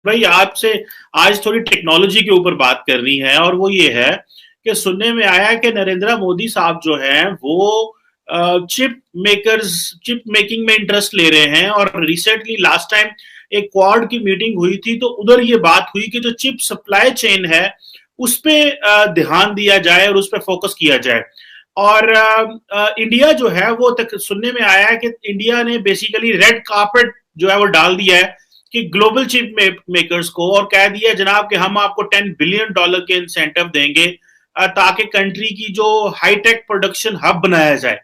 भाई आपसे आज थोड़ी टेक्नोलॉजी के ऊपर बात करनी है, और वो ये है कि सुनने में आया कि नरेंद्र मोदी साहब जो हैं वो चिप मेकिंग में इंटरेस्ट ले रहे हैं। और रिसेंटली लास्ट टाइम एक क्वाड की मीटिंग हुई थी, तो उधर ये बात हुई कि जो चिप सप्लाई चेन है उस पे ध्यान दिया जाए और उस पे फोकस किया जाए। और इंडिया जो है वो तक सुनने में आया है कि इंडिया ने बेसिकली रेड कार्पेट जो है वो डाल दिया है कि ग्लोबल चिप मेकर्स को, और कह दिया जनाब कि हम आपको $10 बिलियन के इंसेंटिव देंगे ताकि कंट्री की जो हाईटेक प्रोडक्शन हब बनाया जाए।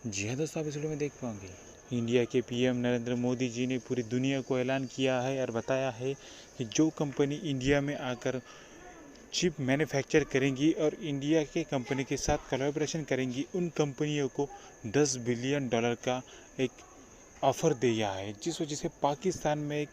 जी हाँ दोस्तों, आप इस वीडियो में देख पाओगे इंडिया के पीएम नरेंद्र मोदी जी ने पूरी दुनिया को ऐलान किया है और बताया है कि जो कंपनी इंडिया में आकर चिप मैन्युफैक्चर करेंगी और इंडिया के कंपनी के साथ कोलैबोरेशन करेंगी, उन कंपनियों को $10 बिलियन का एक ऑफ़र दिया है, जिस वजह से पाकिस्तान में एक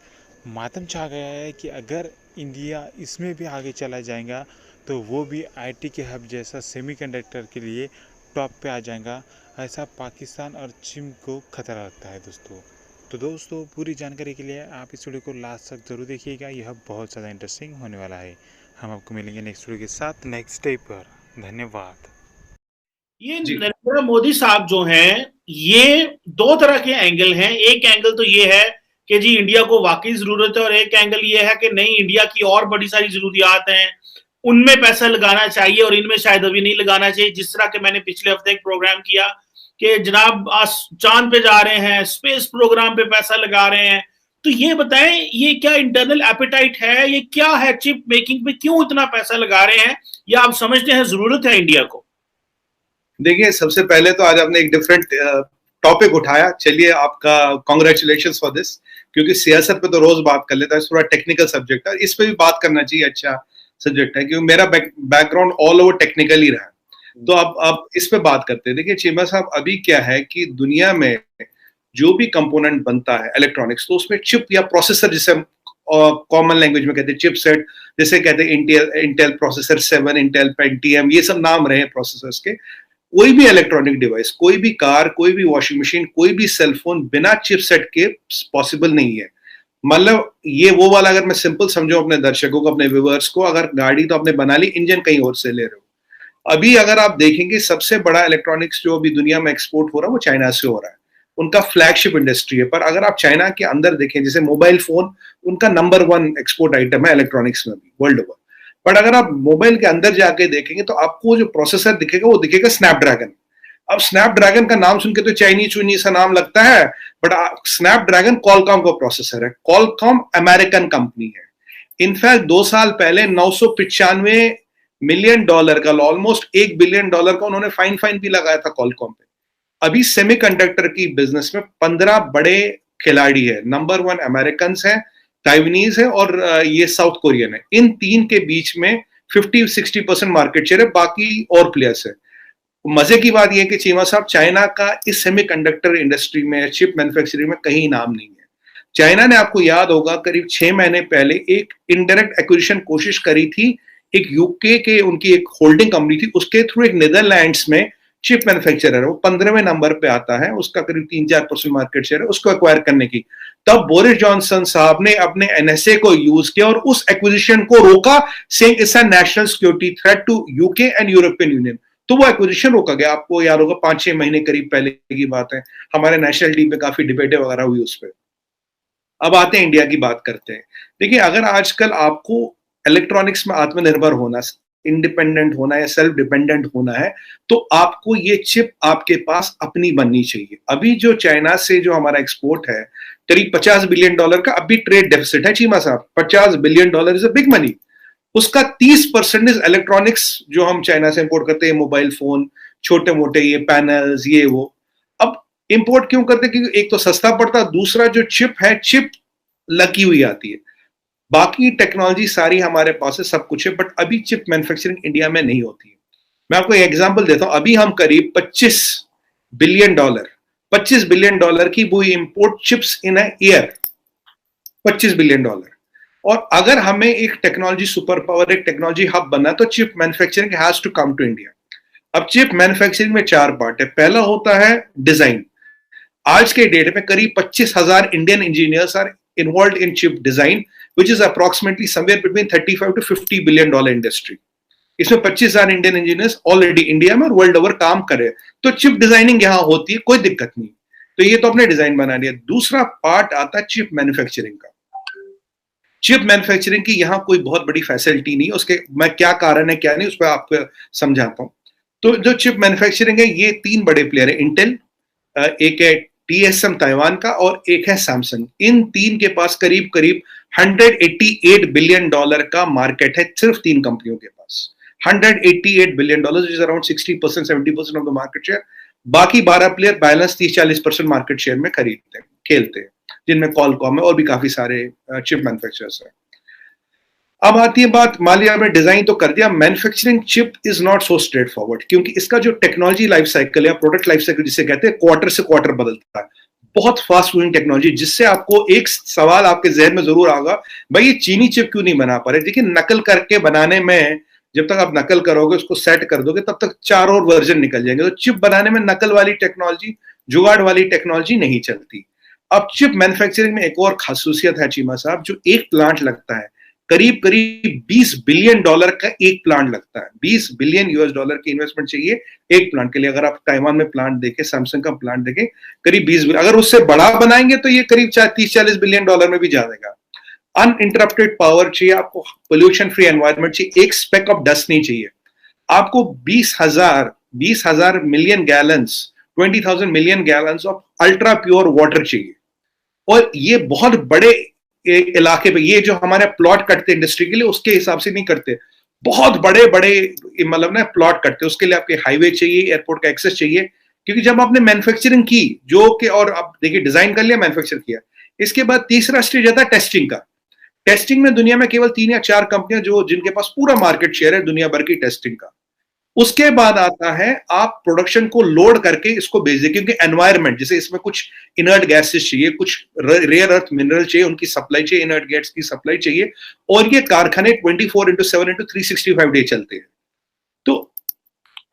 मातम छा गया है कि अगर इंडिया इसमें भी आगे चला जाएगा तो वो भी आईटी के हब जैसा सेमीकंडक्टर के लिए टॉप पे आ जाएगा। ऐसा पाकिस्तान और चीन को खतरा लगता है दोस्तों। तो दोस्तों, पूरी जानकारी के लिए आप इस वीडियो को लास्ट तक ज़रूर देखिएगा, यह बहुत ज़्यादा इंटरेस्टिंग होने वाला है। हम आपको मिलेंगे नेक्स्ट वीडियो के साथ नेक्स्ट डे पर। धन्यवाद। ये जी नरेंद्र मोदी साहब जो हैं ये दो तरह के एंगल हैं। एक एंगल तो ये है कि जी इंडिया को वाकई जरूरत है, और एक एंगल ये है कि नहीं, इंडिया की और बड़ी सारी जरूरियात हैं, उनमें पैसा लगाना चाहिए और इनमें शायद अभी नहीं लगाना चाहिए। जिस तरह के मैंने पिछले हफ्ते एक प्रोग्राम किया कि जनाब चांद पे जा रहे हैं, स्पेस प्रोग्राम पे पैसा लगा रहे हैं। तो ये बताएं, ये क्या इंटरनल एपेटाइट है, ये क्या है, चिप मेकिंग पे क्यों इतना पैसा लगा रहे हैं, या आप समझते हैं जरूरत है इंडिया को? देखिए, सबसे पहले तो आज आपने एक डिफरेंट टॉपिक उठाया। चलिए, आपका कॉन्ग्रेचुलेशंस फॉर दिस, क्योंकि सियासत पे तो रोज बात कर लेता है, थोड़ा टेक्निकल सब्जेक्ट है, इस पे भी बात करना चाहिए। अच्छा सब्जेक्ट है, क्योंकि मेरा बैकग्राउंड ऑल ओवर टेक्निकल ही रहा। तो अब इस पे बात करते हैं। देखिए चीमा साहब, अभी क्या है कि दुनिया में जो भी कंपोनेंट बनता है इलेक्ट्रॉनिक्स, तो उसमें चिप या प्रोसेसर, जिसे हम कॉमन लैंग्वेज में कहते हैं चिपसेट, जैसे कहते हैं इंटेल प्रोसेसर 7, इंटेल पेंटियम, ये सब नाम रहे प्रोसेसर्स के। कोई भी इलेक्ट्रॉनिक डिवाइस, कोई भी कार, कोई भी वॉशिंग मशीन, कोई भी सेलफोन बिना चिपसेट के पॉसिबल नहीं है। मतलब ये वो वाला, अगर मैं सिंपल समझूं अपने दर्शकों को, अपने व्यूअर्स को, अगर गाड़ी तो आपने बना ली, इंजन कहीं और से ले रहे हो। अभी अगर आप देखेंगे, सबसे बड़ा इलेक्ट्रॉनिक्स जो अभी दुनिया में एक्सपोर्ट हो रहा है वो चाइना से हो रहा है। उनका फ्लैगशिप इंडस्ट्री है। पर अगर आप चाइना के अंदर देखें, जैसे मोबाइल फोन, उनका नंबर 1 एक्सपोर्ट आइटम है इलेक्ट्रॉनिक्स में भी वर्ल्ड ओवर। बट अगर आप मोबाइल के अंदर जाके देखेंगे तो आपको जो प्रोसेसर दिखेगा वो दिखेगा स्नैपड्रैगन। अब स्नैपड्रैगन का नाम सुन के तो चाइनीज चुनी सा नाम लगता है, बट स्नैपड्रैगन कॉलकॉम का प्रोसेसर है। कॉलकॉम अमेरिकन कंपनी है। इनफैक्ट 2 साल पहले $995 मिलियन का, ऑलमोस्ट $1 बिलियन का उन्होंने फाइन भी लगाया था कॉलकॉम पे। अभी सेमीकंडक्टर की बिजनेस में 15 बड़े खिलाड़ी है। नंबर 1 अमेरिकन है, ताइवानीज है, और ये साउथ कोरियन है। इन तीन के बीच में 50-60% मार्केट शेयर है, बाकी और प्लेयर्स है। मजे की बात यह है कि चीमा साहब, चाइना का इस सेमीकंडक्टर इंडस्ट्री में, चिप मैन्युफैक्चरिंग में कहीं नाम नहीं है। चाइना ने, आपको याद होगा, करीब 6 महीने पहले एक इनडायरेक्ट एक्विजिशन कोशिश करी थी। एक यूके के, उनकी एक होल्डिंग कंपनी थी, उसके थ्रू एक नीदरलैंड्स में चिप मैन्युफैक्चरर है, वो 15वें नंबर पे आता है, उसका करीब 3-4% मार्केट शेयर है, उसको एक्वायर करने की। तब बोरिस जॉनसन साहब ने अपने एनएसए को यूज किया और उस एक्विजिशन को रोका, saying it's a national security threat to UK and European Union. तो वो एक्विजिशन रोका गया। आपको याद होगा, 5-6 महीने करीब पहले की बात है। हमारे नेशनल टीम पे काफी डिबेटें वगैरह हुई उस पर। अब आते हैं इंडिया की बात करते हैं। देखिए, अगर आजकल आपको इलेक्ट्रॉनिक्स में आत्मनिर्भर होना, इंडिपेंडेंट होना या सेल्फ डिपेंडेंट होना है, तो आपको ये चिप आपके पास अपनी बननी चाहिए। अभी जो चाइना से जो हमारा एक्सपोर्ट है, करीब $50 बिलियन का अभी ट्रेड डेफिसिट है चीमा साहब। $50 billion is a big money. उसका 30% इलेक्ट्रॉनिक्स जो हम चाइना से इंपोर्ट करते हैं, मोबाइल फोन, छोटे मोटे ये पैनल्स, ये वो। अब इंपोर्ट क्यों करते हैं? क्योंकि एक तो सस्ता पड़ता, दूसरा जो चिप है, चिप लगी हुई आती है। बाकी टेक्नोलॉजी सारी हमारे पास है, सब कुछ है, बट अभी चिप मैन्युफैक्चरिंग इंडिया में नहीं होती है। मैं आपको एक एग्जांपल देता हूं। अभी हम करीब $25 बिलियन की वो import chips in a year, $25 billion. और अगर हमें एक टेक्नोलॉजी सुपर पावर, एक टेक्नोलॉजी हब बनना है, तो chip manufacturing has to come to India. अब चिप मैन्युफैक्चरिंग में 4 पार्ट है। पहला होता है डिजाइन। आज के डेट में करीब 25,000 Indian engineers are involved in chip design, which is approximately somewhere between 35 to 50 billion dollar industry. इसमें 25,000 इंडियन इंजीनियर्स ऑलरेडी इंडिया में और वर्ल्ड ओवर काम करे, तो चिप डिजाइनिंग यहां होती है, कोई दिक्कत नहीं। तो ये तो अपने डिजाइन बना लिया। दूसरा पार्ट आता है चिप मैन्युफैक्चरिंग का। चिप मैन्युफैक्चरिंग की यहां कोई बहुत बड़ी फैसिलिटी नहीं, उसके मैं क्या कारण है क्या नहीं उस पर आपको समझाता हूं। तो जो चिप मैन्युफैक्चरिंग है, ये 3 बड़े प्लेयर है, इंटेल, एक है TSM ताइवान का, और एक है सैमसंग। इन 3 के पास करीब करीब $188 बिलियन का मार्केट है, सिर्फ 3 कंपनियों के पास। $188 billion, is around 60% 70% of the market share. बाकी 12 प्लेयर बैलेंस 30-40% मार्केट शेयर में खरीदते हैं, खेलते हैं, जिनमें कॉलकॉम है और भी काफी सारे चिप मैन्युफैक्चरर्स हैं। अब आती है बात, मान लिया आपने डिजाइन तो कर दिया, manufacturing chip is not so straight forward, क्योंकि इसका जो टेक्नोलॉजी लाइफ साइकिल है, प्रोडक्ट लाइफ साइकिल जिसे कहते हैं, क्वार्टर से क्वार्टर बदलता है। बहुत फास्ट मूविंग टेक्नोलॉजी, जिससे आपको एक सवाल आपके जहन में जरूर आएगा, भाई ये चीनी चिप क्यों नहीं बना पा रहे? देखिए, नकल करके बनाने में, जब तक आप नकल करोगे, उसको सेट कर दोगे, तब तक 4 और वर्जन निकल जाएंगे। तो चिप बनाने में नकल वाली टेक्नोलॉजी, जुगाड़ वाली टेक्नोलॉजी नहीं चलती। अब चिप मैन्युफैक्चरिंग में एक और खासियत है चीमा साहब, जो एक प्लांट लगता है, करीब करीब $20 बिलियन का एक प्लांट लगता है। $20 बिलियन की इन्वेस्टमेंट चाहिए एक प्लांट के लिए। अगर आप ताइवान में प्लांट देखें, सैमसंग का प्लांट देखें, करीब 20, अगर उससे बड़ा बनाएंगे तो ये करीब 30-40 बिलियन डॉलर में भी जाएगा। अनइंटरप्टेड पावर चाहिए आपको, पोल्यूशन फ्री एनवायरनमेंट चाहिए, एक स्पेक ऑफ डस्ट नहीं चाहिए आपको। 20,000 million gallons, 20,000 million gallons of ultra pure water चाहिए। और ये बहुत बड़े इलाके पे, ये जो हमारे प्लॉट कटते इंडस्ट्री के लिए, उसके हिसाब से नहीं करते, बहुत बड़े बड़े मतलब ना प्लॉट कटते, उसके लिए आपके हाईवे चाहिए, एयरपोर्ट का एक्सेस चाहिए। क्योंकि जब आपने मैन्युफैक्चरिंग की, जो कि, और आप देखिए डिजाइन कर लिया, मैन्युफैक्चर किया, इसके बाद तीसरा स्टेज आता है टेस्टिंग का। टेस्टिंग में दुनिया में केवल 3 या 4 कंपनियां जो जिनके पास पूरा मार्केट शेयर है दुनिया भर की टेस्टिंग का। उसके बाद आता है आप प्रोडक्शन को लोड करके इसको भेज दे, क्योंकि एनवायरनमेंट, जैसे इसमें कुछ इनर्ट गैसेस चाहिए, कुछ रेयर अर्थ मिनरल चाहिए, उनकी सप्लाई चाहिए, इनर्ट गैस की सप्लाई चाहिए, और ये कारखाने 24/7/365 डे चलते हैं। तो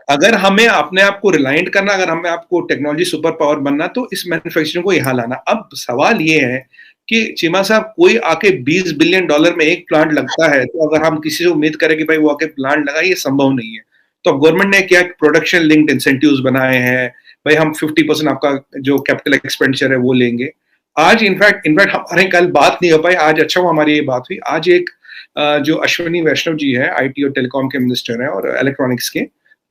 अगर हमें अपने आप को रिलायंट करना, अगर हमें आपको टेक्नोलॉजी सुपर पावर बनना, तो इस मैन्युफैक्चरिंग को यहां लाना। अब सवाल ये है कि चीमा साहब, कोई आके $20 बिलियन में एक प्लांट लगता है, तो अगर हम किसी से उम्मीद करें कि भाई वो आके प्लांट लगाए, ये संभव नहीं है। तो गवर्नमेंट ने क्या प्रोडक्शन लिंक्ड इंसेंटिव्स बनाए हैं, भाई हम 50% आपका जो कैपिटल एक्सपेंडिचर है वो लेंगे। आज इनफैक्ट हमारे कल बात नहीं हो पाई, आज अच्छा हुआ हमारी ये बात हुई। आज एक जो अश्विनी वैष्णव जी है, IT और टेलीकॉम के मिनिस्टर हैं और इलेक्ट्रॉनिक्स के,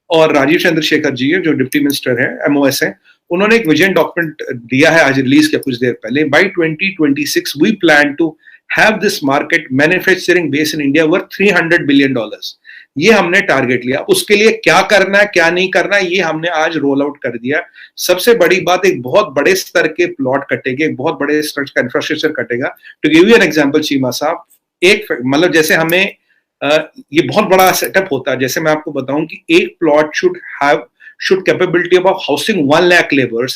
और राजीव चंद्रशेखर जी है जो डिप्टी मिनिस्टर है, MOS है, उन्होंने एक विजन डॉक्यूमेंट दिया है आज रिलीज किया कुछ देर पहले। By 2026 we plan to have this market manufacturing base in India worth $300 billion. ये हमने टारगेट लिया। उसके लिए क्या करना है क्या नहीं करना है, ये हमने आज रोल आउट कर दिया। सबसे बड़ी बात, एक बहुत बड़े स्तर के प्लॉट कटेंगे, एक बहुत बड़े स्तर का इंफ्रास्ट्रक्चर कटेगा। To give you an example Cheema sahab, एक मतलब जैसे हमें ये बहुत बड़ा सेटअप होता है, जैसे मैं आपको बताऊं कि एक plot should capability of housing 1 lakh labours